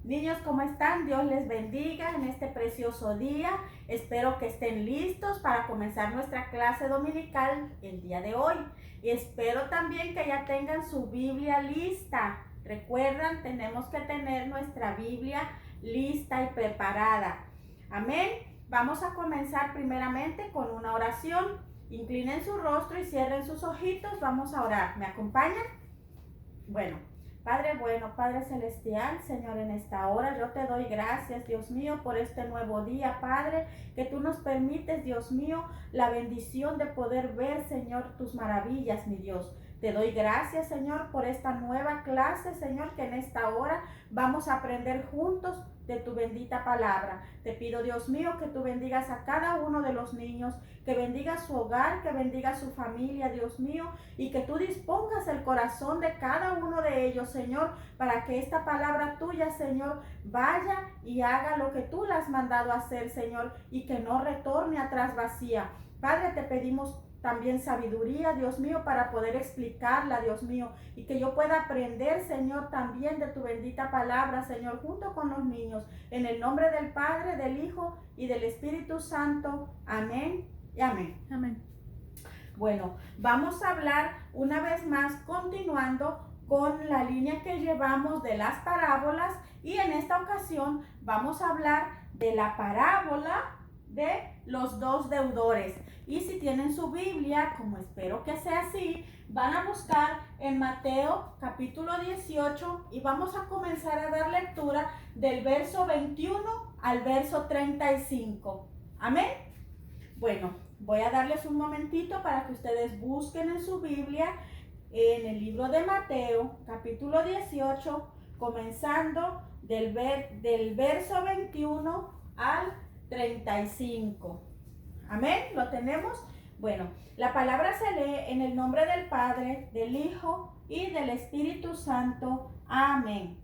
Niños, ¿cómo están? Dios les bendiga en este precioso día. Espero que estén listos para comenzar nuestra clase dominical el día de hoy. Y espero también que ya tengan su Biblia lista. Recuerdan, tenemos que tener nuestra Biblia lista y preparada. Amén. Vamos a comenzar primeramente con una oración. Inclinen su rostro y cierren sus ojitos. Vamos a orar. ¿Me acompañan? Bueno, Padre Celestial, Señor, en esta hora yo te doy gracias, Dios mío, por este nuevo día, Padre, que tú nos permites, Dios mío, la bendición de poder ver, Señor, tus maravillas, mi Dios. Te doy gracias, Señor, por esta nueva clase, Señor, que en esta hora vamos a aprender juntos de tu bendita palabra. Te pido, Dios mío, que tú bendigas a cada uno de los niños, que bendiga su hogar, que bendiga su familia, Dios mío, y que tú dispongas el corazón de cada uno de ellos, Señor, para que esta palabra tuya, Señor, vaya y haga lo que tú le has mandado a hacer, Señor, y que no retorne atrás vacía. Padre, te pedimos también sabiduría, Dios mío, para poder explicarla, Dios mío, y que yo pueda aprender, Señor, también de tu bendita palabra, Señor, junto con los niños, en el nombre del Padre, del Hijo y del Espíritu Santo. Amén y amén. Amén. Bueno, vamos a hablar una vez más, continuando con la línea que llevamos de las parábolas, y en esta ocasión vamos a hablar de la parábola de los dos deudores. Y si tienen su Biblia, como espero que sea así, van a buscar en Mateo capítulo 18 y vamos a comenzar a dar lectura del verso 21 al verso 35. Amén. Bueno, voy a darles un momentito para que ustedes busquen en su Biblia, en el libro de Mateo, capítulo 18, comenzando del verso 21 al 35. Amén, ¿lo tenemos? Bueno, la palabra se lee en el nombre del Padre, del Hijo y del Espíritu Santo. Amén.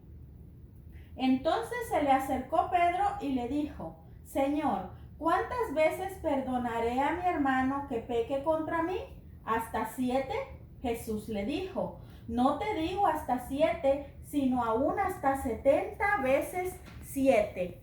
Entonces se le acercó Pedro y le dijo: Señor, ¿cuántas veces perdonaré a mi hermano que peque contra mí? ¿Hasta 7? Jesús le dijo: no te digo hasta 7, sino aún hasta 70 veces 7.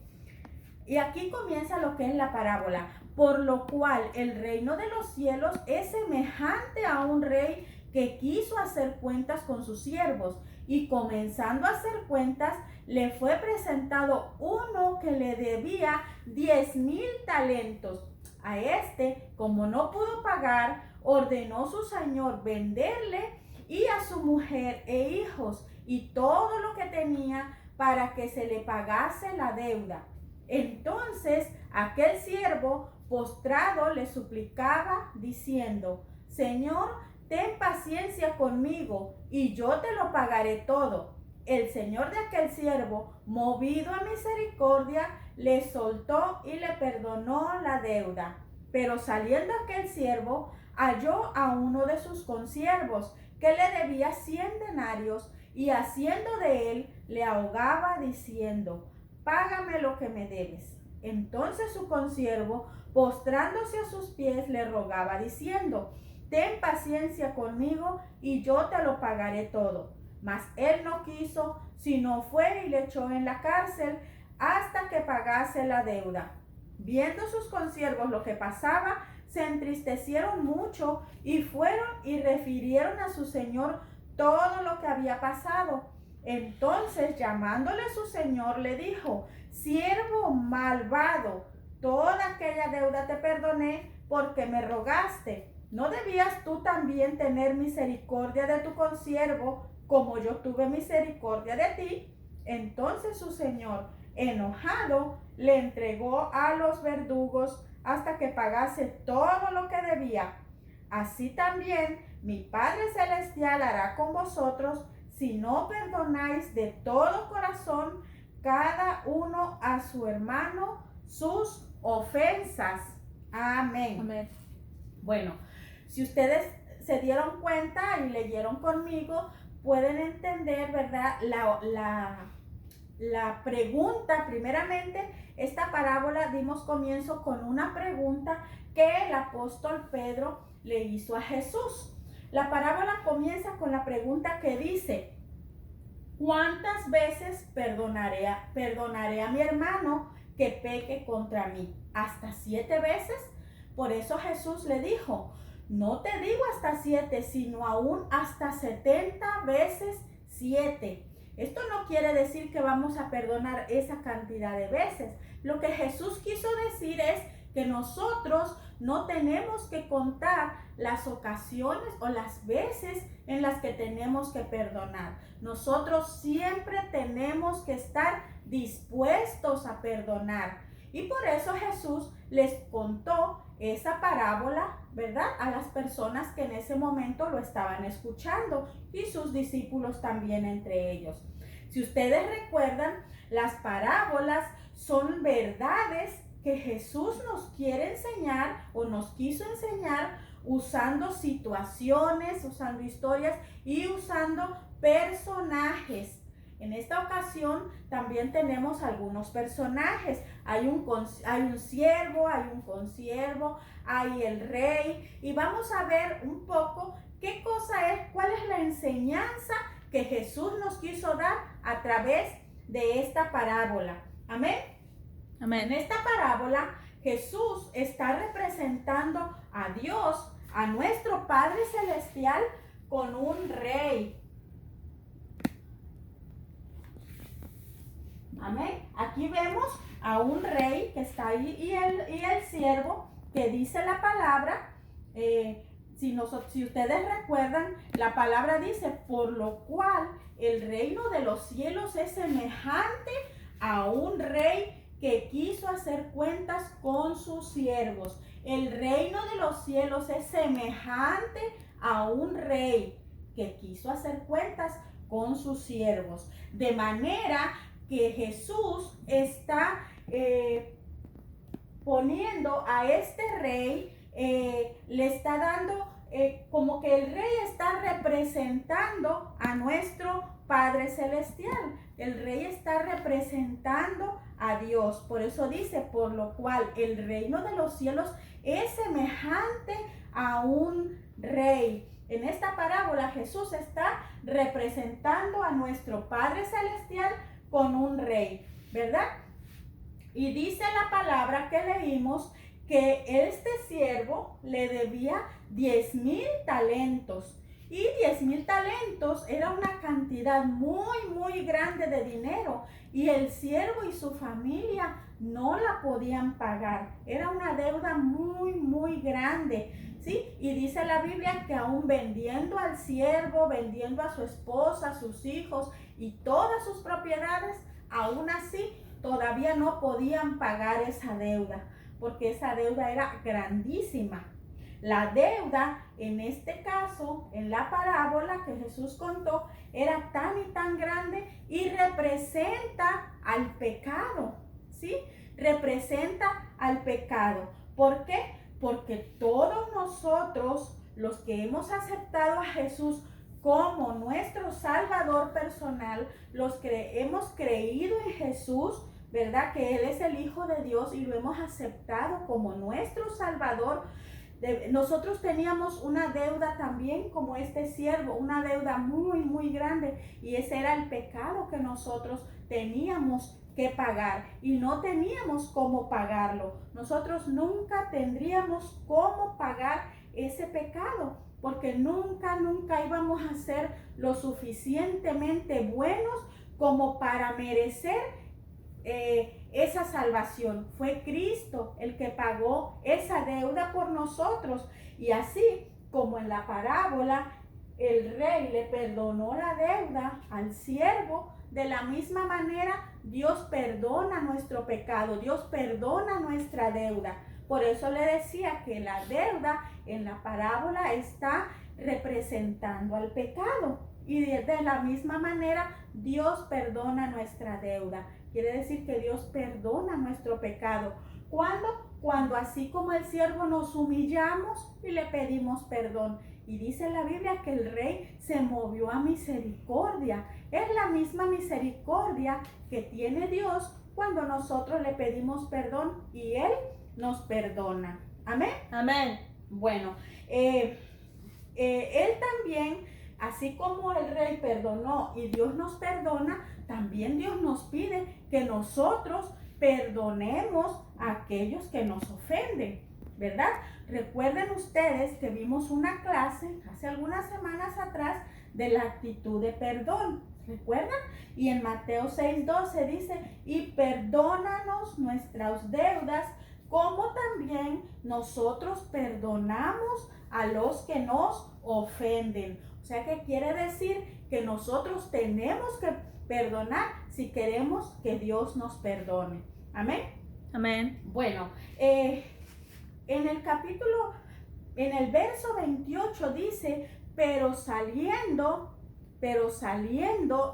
Y aquí comienza lo que es la parábola. Por lo cual el reino de los cielos es semejante a un rey que quiso hacer cuentas con sus siervos. Y comenzando a hacer cuentas, le fue presentado uno que le debía 10,000 talentos. A este, como no pudo pagar, ordenó su señor venderle y a su mujer e hijos y todo lo que tenía para que se le pagase la deuda. Entonces aquel siervo postrado le suplicaba diciendo: Señor, ten paciencia conmigo y yo te lo pagaré todo. El señor de aquel siervo, movido a misericordia, le soltó y le perdonó la deuda. Pero saliendo aquel siervo, halló a uno de sus consiervos que le debía 100 denarios y haciendo de él le ahogaba diciendo: págame lo que me debes. Entonces su consiervo, postrándose a sus pies, le rogaba diciendo: ten paciencia conmigo y yo te lo pagaré todo. Mas él no quiso, sino fue y le echó en la cárcel hasta que pagase la deuda. Viendo sus consiervos lo que pasaba, se entristecieron mucho y fueron y refirieron a su señor todo lo que había pasado. Entonces, llamándole su señor, le dijo: siervo malvado, toda aquella deuda te perdoné porque me rogaste. ¿No debías tú también tener misericordia de tu consiervo, como yo tuve misericordia de ti? Entonces su señor, enojado, le entregó a los verdugos hasta que pagase todo lo que debía. Así también mi Padre Celestial hará con vosotros si no perdonáis de todo corazón cada uno a su hermano sus ofensas. Amén. Amén. Bueno, si ustedes se dieron cuenta y leyeron conmigo, pueden entender, ¿verdad? La pregunta. Primeramente, esta parábola dimos comienzo con una pregunta que el apóstol Pedro le hizo a Jesús. La parábola comienza con la pregunta que dice: ¿Cuántas veces perdonaré a mi hermano que peque contra mí? ¿Hasta 7 veces? Por eso Jesús le dijo, no te digo hasta 7, sino aún hasta 70 veces 7. Esto no quiere decir que vamos a perdonar esa cantidad de veces. Lo que Jesús quiso decir es que nosotros no tenemos que contar las ocasiones o las veces en las que tenemos que perdonar. Nosotros siempre tenemos que estar dispuestos a perdonar. Y por eso Jesús les contó esa parábola, ¿verdad? A las personas que en ese momento lo estaban escuchando y sus discípulos también entre ellos. Si ustedes recuerdan, las parábolas son verdades que Jesús nos quiere enseñar o nos quiso enseñar usando situaciones, usando historias y usando personajes. En esta ocasión también tenemos algunos personajes. Hay un siervo, hay un consiervo, hay el rey. Y vamos a ver un poco qué cosa es, cuál es la enseñanza que Jesús nos quiso dar a través de esta parábola. Amén. Amén. En esta parábola Jesús está representando a Dios, a nuestro Padre Celestial, con un rey. Amén. Aquí vemos a un rey que está ahí y el siervo que dice la palabra. Si ustedes recuerdan, la palabra dice, por lo cual el reino de los cielos es semejante a un rey que quiso hacer cuentas con sus siervos. El reino de los cielos es semejante a un rey que quiso hacer cuentas con sus siervos. De manera que Jesús está poniendo a este rey, le está dando como que el rey está representando a nuestro Padre Celestial. El rey está representando a Dios. Por eso dice, por lo cual el reino de los cielos es semejante a un rey. En esta parábola Jesús está representando a nuestro Padre Celestial con un rey, ¿verdad? Y dice la palabra que leímos que este siervo le debía 10,000 talentos. Y 10,000 talentos era una cantidad muy grande de dinero. Y el siervo y su familia no la podían pagar. Era una deuda muy grande, ¿sí? Y dice la Biblia que aún vendiendo al siervo, vendiendo a su esposa, a sus hijos y todas sus propiedades, aún así todavía no podían pagar esa deuda, porque esa deuda era grandísima. La deuda, en este caso, en la parábola que Jesús contó, era tan y tan grande y representa al pecado, ¿sí? Representa al pecado. ¿Por qué? Porque todos nosotros, los que hemos aceptado a Jesús como nuestro Salvador personal, los que hemos creído en Jesús, ¿verdad? Que Él es el Hijo de Dios y lo hemos aceptado como nuestro Salvador. Nosotros teníamos una deuda también como este siervo, una deuda muy grande, y ese era el pecado que nosotros teníamos que pagar y no teníamos cómo pagarlo. Nosotros nunca tendríamos cómo pagar ese pecado, porque nunca íbamos a ser lo suficientemente buenos como para merecer esa salvación. Fue Cristo el que pagó esa deuda por nosotros. Y así como en la parábola el rey le perdonó la deuda al siervo, de la misma manera Dios perdona nuestro pecado, Dios perdona nuestra deuda. Por eso le decía que la deuda en la parábola está representando al pecado. Y de la misma manera Dios perdona nuestra deuda. Quiere decir que Dios perdona nuestro pecado. ¿Cuándo? Cuando así como el siervo nos humillamos y le pedimos perdón. Y dice la Biblia que el rey se movió a misericordia. Es la misma misericordia que tiene Dios cuando nosotros le pedimos perdón y Él nos perdona. Amén. Amén. Bueno, Él también así como el rey perdonó y Dios nos perdona, también Dios nos pide que nosotros perdonemos a aquellos que nos ofenden, ¿verdad? Recuerden ustedes que vimos una clase hace algunas semanas atrás de la actitud de perdón, ¿recuerdan? Y en Mateo 6:12 dice, y perdónanos nuestras deudas, como también nosotros perdonamos a los que nos ofenden. O sea que quiere decir que nosotros tenemos que perdonar si queremos que Dios nos perdone. Amén. Amén. Bueno, en el verso 28 dice, pero saliendo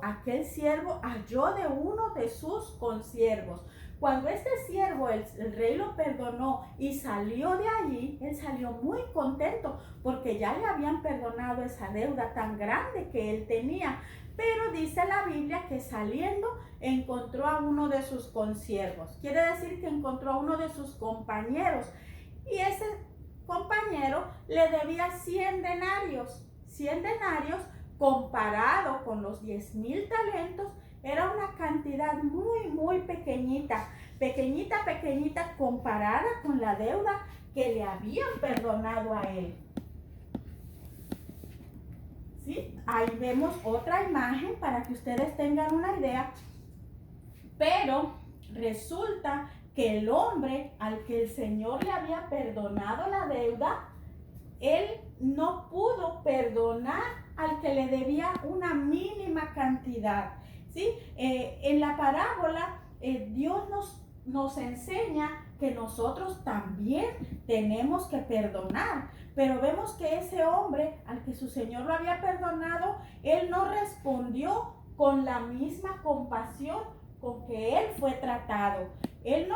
aquel siervo halló de uno de sus consiervos. Cuando este siervo, el rey lo perdonó y salió de allí, él salió muy contento porque ya le habían perdonado esa deuda tan grande que él tenía. Pero dice la Biblia que saliendo encontró a uno de sus consiervos. Quiere decir que encontró a uno de sus compañeros. Y ese compañero le debía 100 denarios. 100 denarios comparado con los 10,000 talentos, era una cantidad muy, muy pequeñita, pequeñita comparada con la deuda que le habían perdonado a él. ¿Sí? Ahí vemos otra imagen para que ustedes tengan una idea, pero resulta que el hombre al que el Señor le había perdonado la deuda, él no pudo perdonar al que le debía una mínima cantidad. ¿Sí? En la parábola, Dios nos enseña que nosotros también tenemos que perdonar. Pero vemos que ese hombre al que su Señor lo había perdonado, él no respondió con la misma compasión con que él fue tratado. Él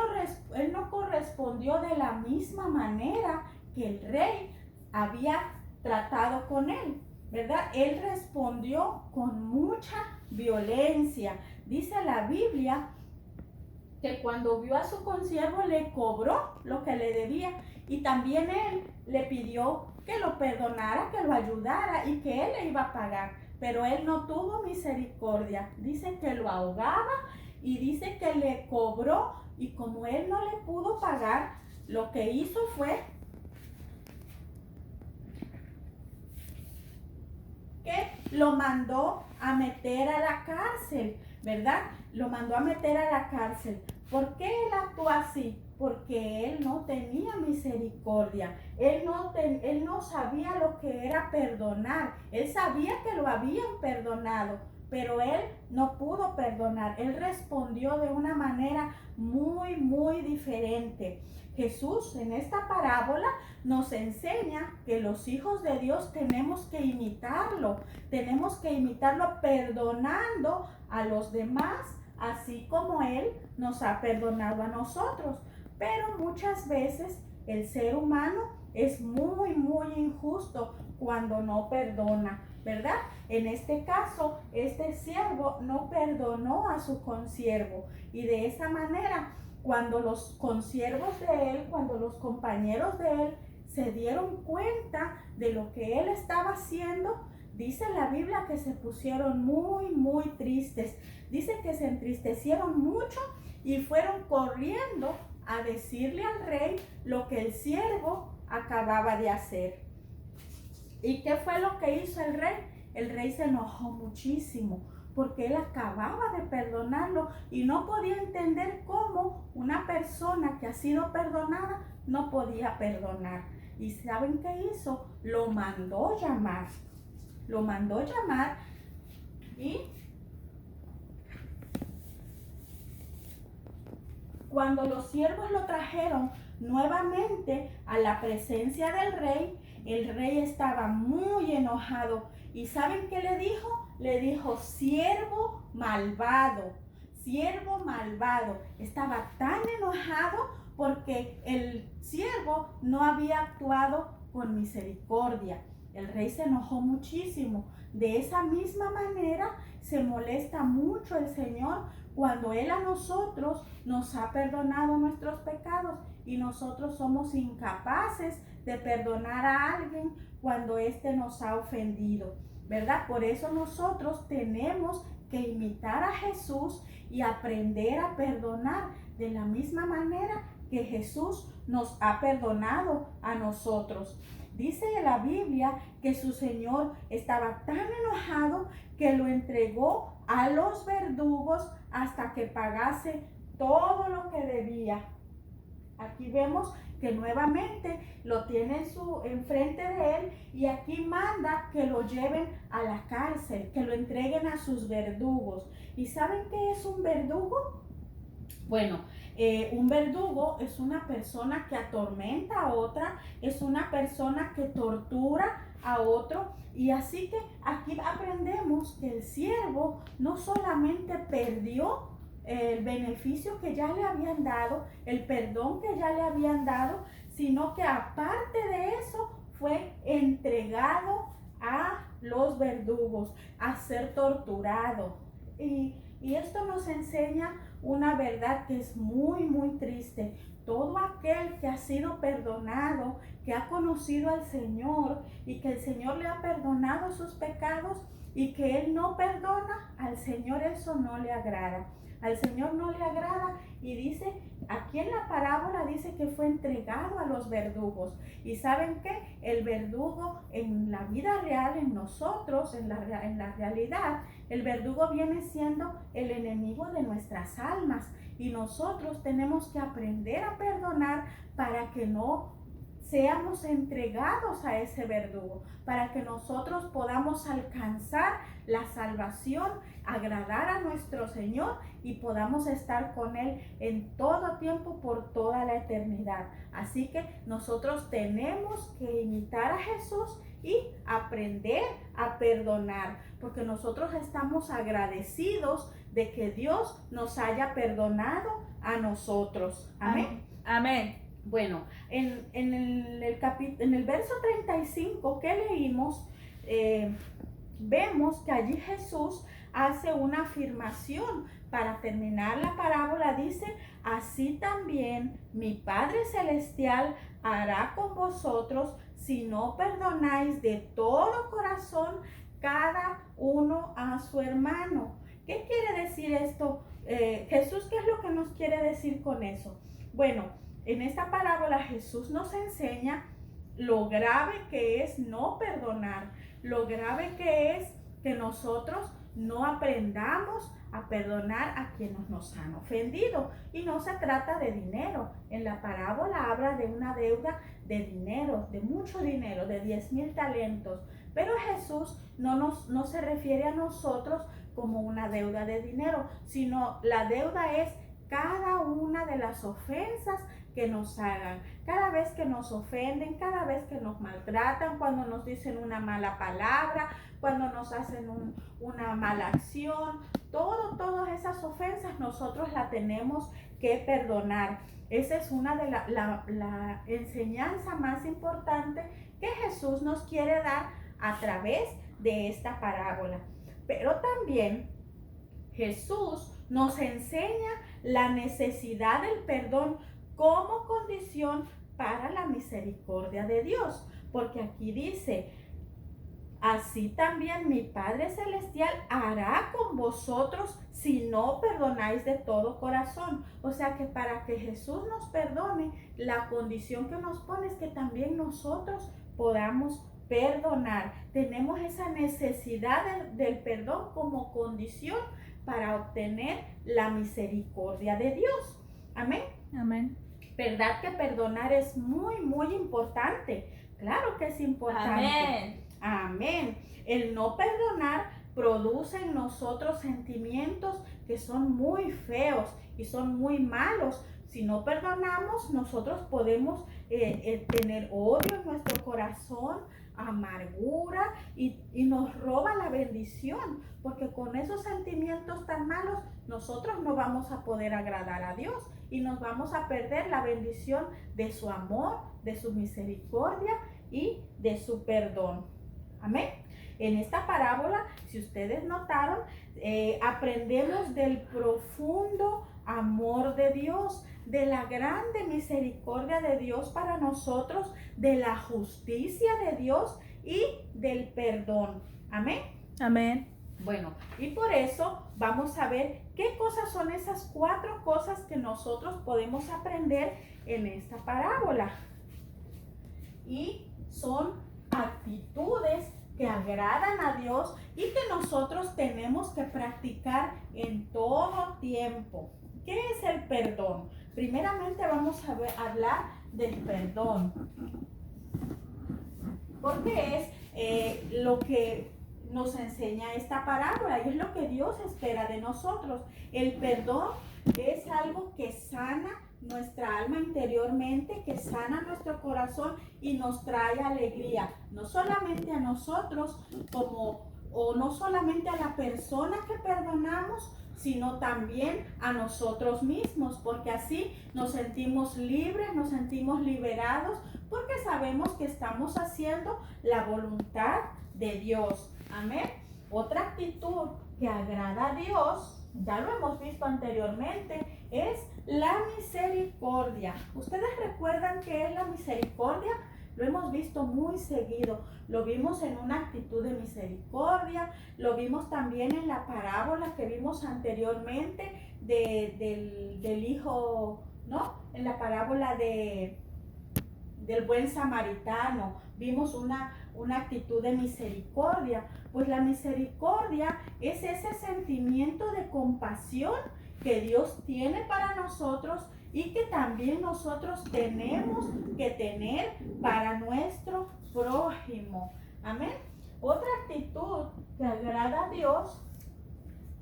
no correspondió de la misma manera que el rey había tratado con él, ¿verdad? Él respondió con mucha violencia. Dice la Biblia que cuando vio a su consiervo le cobró lo que le debía y también él le pidió que lo perdonara, que lo ayudara y que él le iba a pagar, pero él no tuvo misericordia. Dice que lo ahogaba y dice que le cobró, y como él no le pudo pagar, lo que hizo fue que lo mandó a meter a la cárcel, ¿verdad? Lo mandó a meter a la cárcel. ¿Por qué él actuó así? Porque él no tenía misericordia. Él no sabía lo que era perdonar. Él sabía que lo habían perdonado, pero él no pudo perdonar. Él respondió de una manera muy, muy diferente. Jesús en esta parábola nos enseña que los hijos de Dios tenemos que imitarlo perdonando a los demás, así como Él nos ha perdonado a nosotros. Pero muchas veces el ser humano es muy, muy injusto cuando no perdona, ¿verdad? En este caso, este siervo no perdonó a su consiervo, y de esa manera, cuando los consiervos de él, cuando los compañeros de él se dieron cuenta de lo que él estaba haciendo, dice la Biblia que se pusieron muy, muy tristes. Dice que se entristecieron mucho y fueron corriendo a decirle al rey lo que el siervo acababa de hacer. ¿Y qué fue lo que hizo el rey? El rey se enojó muchísimo porque él acababa de perdonarlo y no podía entender cómo una persona que ha sido perdonada no podía perdonar. ¿Y saben qué hizo? Lo mandó llamar. Lo mandó llamar y cuando los siervos lo trajeron nuevamente a la presencia del rey, el rey estaba muy enojado. ¿Y saben qué le dijo? Le dijo, siervo malvado, siervo malvado. Estaba tan enojado porque el siervo no había actuado con misericordia. El rey se enojó muchísimo. De esa misma manera se molesta mucho el Señor cuando Él a nosotros nos ha perdonado nuestros pecados y nosotros somos incapaces de perdonar a alguien cuando éste nos ha ofendido. ¿verdad? Por eso nosotros tenemos que imitar a Jesús y aprender a perdonar de la misma manera que Jesús nos ha perdonado a nosotros. Dice la Biblia que su Señor estaba tan enojado que lo entregó a los verdugos hasta que pagase todo lo que debía. Aquí vemos que nuevamente lo tiene enfrente de él y aquí manda que lo lleven a la cárcel, que lo entreguen a sus verdugos. ¿Y saben qué es un verdugo? Bueno, un verdugo es una persona que atormenta a otra, es una persona que tortura a otro. Y así que aquí aprendemos que el siervo no solamente perdió el beneficio que ya le habían dado, el perdón que ya le habían dado, sino que aparte de eso fue entregado a los verdugos, a ser torturado. Y esto nos enseña una verdad que es muy, muy triste. Todo aquel que ha sido perdonado, que ha conocido al Señor y que el Señor le ha perdonado sus pecados y que Él no perdona, al Señor eso no le agrada. Al Señor no le agrada y dice, aquí en la parábola dice que fue entregado a los verdugos. ¿Y saben qué? El verdugo en la vida real, en nosotros, en la realidad, el verdugo viene siendo el enemigo de nuestras almas. Y nosotros tenemos que aprender a perdonar para que no seamos entregados a ese verdugo, para que nosotros podamos alcanzar la salvación, agradar a nuestro Señor y podamos estar con Él en todo tiempo, por toda la eternidad. Así que nosotros tenemos que imitar a Jesús y aprender a perdonar, porque nosotros estamos agradecidos de que Dios nos haya perdonado a nosotros. Amén. Amén. Bueno, en el verso 35 que leímos, vemos que allí Jesús hace una afirmación. Para terminar la parábola dice, así también mi Padre Celestial hará con vosotros si no perdonáis de todo corazón cada uno a su hermano. ¿Qué quiere decir esto? Jesús, ¿qué es lo que nos quiere decir con eso? Bueno, en esta parábola Jesús nos enseña lo grave que es no perdonar, lo grave que es que nosotros no aprendamos a perdonar a quienes nos han ofendido. Y no se trata de dinero. En la parábola habla de una deuda de dinero, de mucho dinero, de 10,000 talentos. Pero Jesús no se refiere a nosotros como una deuda de dinero, sino la deuda es cada una de las ofensas que nos hagan, cada vez que nos ofenden, cada vez que nos maltratan, cuando nos dicen una mala palabra, cuando nos hacen una mala acción, todas esas ofensas nosotros las tenemos que perdonar. Esa es una de la enseñanza más importante que Jesús nos quiere dar a través de esta parábola. Pero también Jesús nos enseña la necesidad del perdón como condición para la misericordia de Dios. Porque aquí dice, así también mi Padre Celestial hará con vosotros si no perdonáis de todo corazón. O sea que para que Jesús nos perdone, la condición que nos pone es que también nosotros podamos perdonar. Tenemos esa necesidad del perdón como condición para obtener la misericordia de Dios. Amén. Amén. ¿Verdad que perdonar es muy, muy importante? Claro que es importante. Amén. Amén. El no perdonar produce en nosotros sentimientos que son muy feos y son muy malos. Si no perdonamos, nosotros podemos tener odio en nuestro corazón, amargura y nos roba la bendición, porque con esos sentimientos tan malos nosotros no vamos a poder agradar a Dios y nos vamos a perder la bendición de su amor, de su misericordia y de su perdón. Amén. En esta parábola, si ustedes notaron, aprendemos del profundo amor de Dios, de la grande misericordia de Dios para nosotros, de la justicia de Dios y del perdón. Amén. Amén. Bueno, y por eso vamos a ver qué cosas son esas 4 cosas que nosotros podemos aprender en esta parábola. Y son actitudes que agradan a Dios y que nosotros tenemos que practicar en todo tiempo. ¿Qué es el perdón? Primeramente vamos a hablar del perdón, porque es lo que nos enseña esta parábola y es lo que Dios espera de nosotros. El perdón es algo que sana nuestra alma interiormente, que sana nuestro corazón y nos trae alegría, no solamente a nosotros o no solamente a la persona que perdonamos, sino también a nosotros mismos, porque así nos sentimos libres, nos sentimos liberados, porque sabemos que estamos haciendo la voluntad de Dios. Amén. Otra actitud que agrada a Dios, ya lo hemos visto anteriormente, es la misericordia. ¿Ustedes recuerdan qué es la misericordia? Lo hemos visto muy seguido. Lo vimos en una actitud de misericordia, lo vimos también en la parábola que vimos anteriormente del hijo, ¿no? En la parábola del buen samaritano. Vimos una actitud de misericordia. Pues la misericordia es ese sentimiento de compasión que Dios tiene para nosotros y que también nosotros tenemos que tener para nuestro prójimo. Amén. Otra actitud que agrada a Dios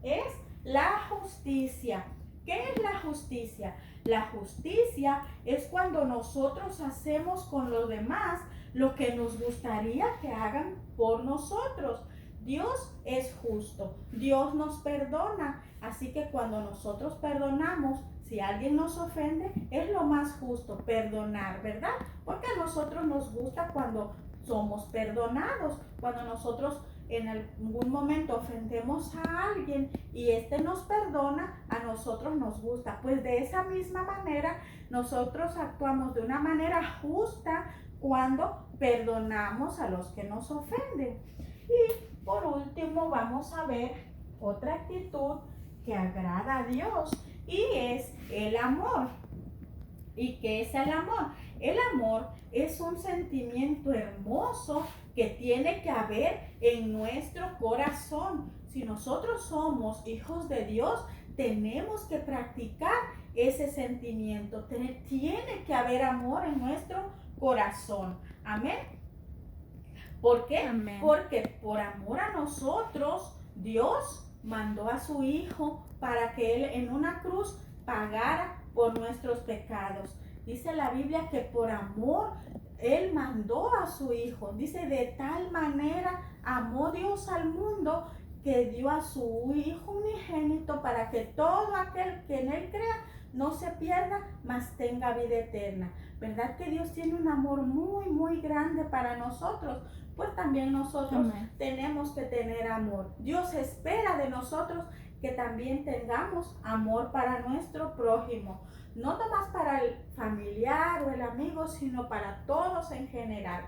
es la justicia. ¿Qué es la justicia? La justicia es cuando nosotros hacemos con los demás lo que nos gustaría que hagan por nosotros. Dios es justo, Dios nos perdona, así que cuando nosotros perdonamos, si alguien nos ofende, es lo más justo perdonar, ¿verdad? Porque a nosotros nos gusta cuando somos perdonados, cuando nosotros en algún momento ofendemos a alguien y éste nos perdona, a nosotros nos gusta. Pues de esa misma manera nosotros actuamos de una manera justa cuando perdonamos a los que nos ofenden. Y por último vamos a ver otra actitud que agrada a Dios y es el amor. ¿Y qué es el amor? El amor es un sentimiento hermoso que tiene que haber en nuestro corazón. Si nosotros somos hijos de Dios, tenemos que practicar ese sentimiento. Tiene que haber amor en nuestro corazón. Amén. ¿Por qué? Amén. Porque por amor a nosotros, Dios mandó a su Hijo para que Él en una cruz pagara por nuestros pecados. Dice la Biblia que por amor Él mandó a su Hijo. Dice, de tal manera amó Dios al mundo que dio a su Hijo unigénito para que todo aquel que en Él crea no se pierda, mas tenga vida eterna. ¿Verdad que Dios tiene un amor muy, muy grande para nosotros? Pues también nosotros tenemos que tener amor. Dios espera de nosotros que también tengamos amor para nuestro prójimo. No nomás para el familiar o el amigo, sino para todos en general.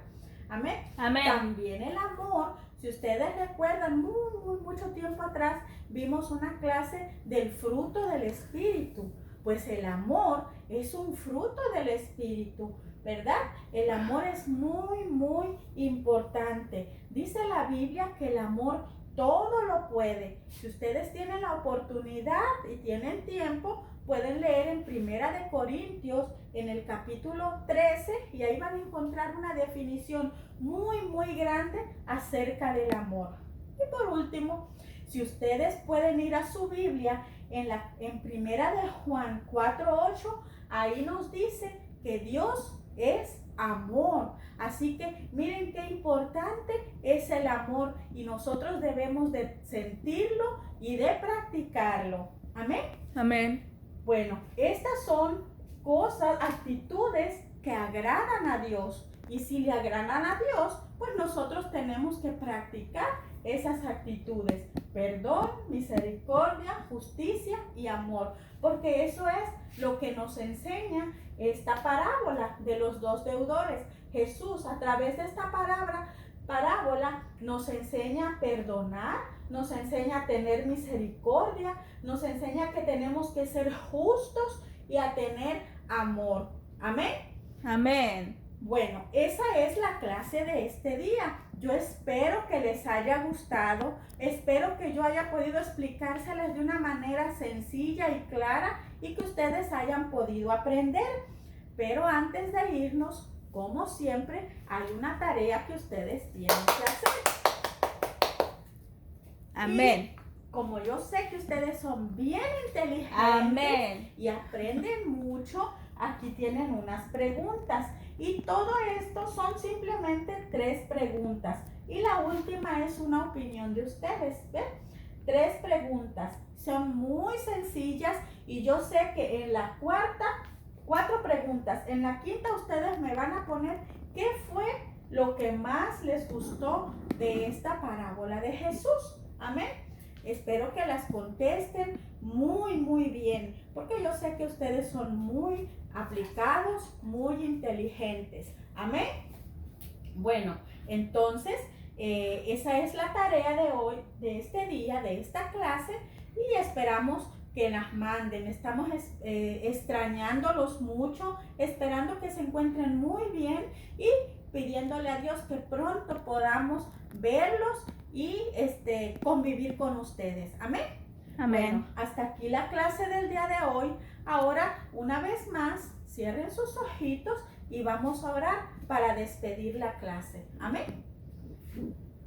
Amén. Amén. También el amor, si ustedes recuerdan, mucho tiempo atrás, vimos una clase del fruto del Espíritu. Pues el amor es un fruto del Espíritu, ¿verdad? El amor es muy, muy importante. Dice la Biblia que el amor todo lo puede. Si ustedes tienen la oportunidad y tienen tiempo, pueden leer en Primera de Corintios, en el capítulo 13, y ahí van a encontrar una definición muy, muy grande acerca del amor. Y por último, si ustedes pueden ir a su Biblia, en Primera de Juan 4:8, ahí nos dice que Dios es amor. Así que miren qué importante es el amor y nosotros debemos de sentirlo y de practicarlo. Amén. Amén. Bueno, estas son cosas, actitudes que agradan a Dios. Y si le agradan a Dios, pues nosotros tenemos que practicar esas actitudes: perdón, misericordia, justicia y amor. Porque eso es lo que nos enseña esta parábola de los 2 deudores. Jesús, a través de esta parábola nos enseña a perdonar, nos enseña a tener misericordia, nos enseña que tenemos que ser justos y a tener amor. Amén. Amén. Bueno, esa es la clase de este día. Yo espero que les haya gustado, espero que yo haya podido explicárseles de una manera sencilla y clara y que ustedes hayan podido aprender. Pero antes de irnos, como siempre, hay una tarea que ustedes tienen que hacer. Amén. Y como yo sé que ustedes son bien inteligentes Amén. y aprenden mucho, aquí tienen unas preguntas. Y todo esto son simplemente 3 preguntas. Y la última es una opinión de ustedes. ¿Ven? 3 preguntas. Son muy sencillas y yo sé que en la cuarta, 4 preguntas. En la quinta ustedes me van a poner qué fue lo que más les gustó de esta parábola de Jesús. Amén. Espero que las contesten muy bien, porque yo sé que ustedes son muy aplicados, muy inteligentes. Amén. Bueno, entonces esa es la tarea de hoy, de este día, de esta clase, y esperamos que las manden. Estamos extrañándolos mucho, esperando que se encuentren muy bien y pidiéndole a Dios que pronto podamos verlos y convivir con ustedes. Amén. Amén. Bueno, hasta aquí la clase del día de hoy. Ahora, una vez más, cierren sus ojitos y vamos a orar para despedir la clase. Amén.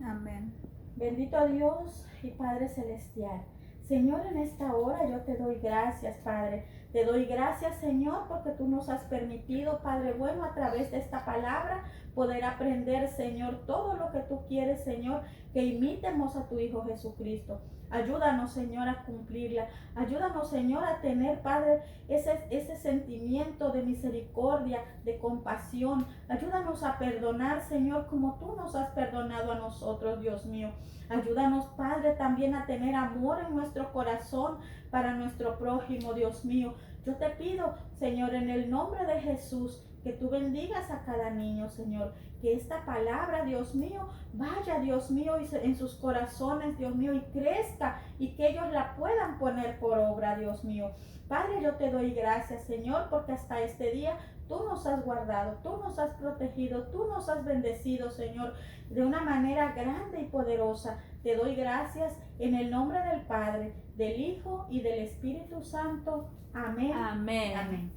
Amén. Bendito Dios y Padre Celestial. Señor, en esta hora yo te doy gracias, Padre. Te doy gracias, Señor, porque tú nos has permitido, Padre bueno, a través de esta palabra, poder aprender, Señor, todo lo que tú quieres, Señor, que imitemos a tu Hijo Jesucristo. Ayúdanos, Señor, a cumplirla. Ayúdanos, Señor, a tener, Padre, ese sentimiento de misericordia, de compasión. Ayúdanos a perdonar, Señor, como tú nos has perdonado a nosotros, Dios mío. Ayúdanos, Padre, también a tener amor en nuestro corazón para nuestro prójimo, Dios mío. Yo te pido, Señor, en el nombre de Jesús, que tú bendigas a cada niño, Señor. Que esta palabra, Dios mío, vaya, Dios mío, en sus corazones, Dios mío, y crezca y que ellos la puedan poner por obra, Dios mío. Padre, yo te doy gracias, Señor, porque hasta este día tú nos has guardado, tú nos has protegido, tú nos has bendecido, Señor, de una manera grande y poderosa. Te doy gracias en el nombre del Padre, del Hijo y del Espíritu Santo. Amén. Amén. Amén.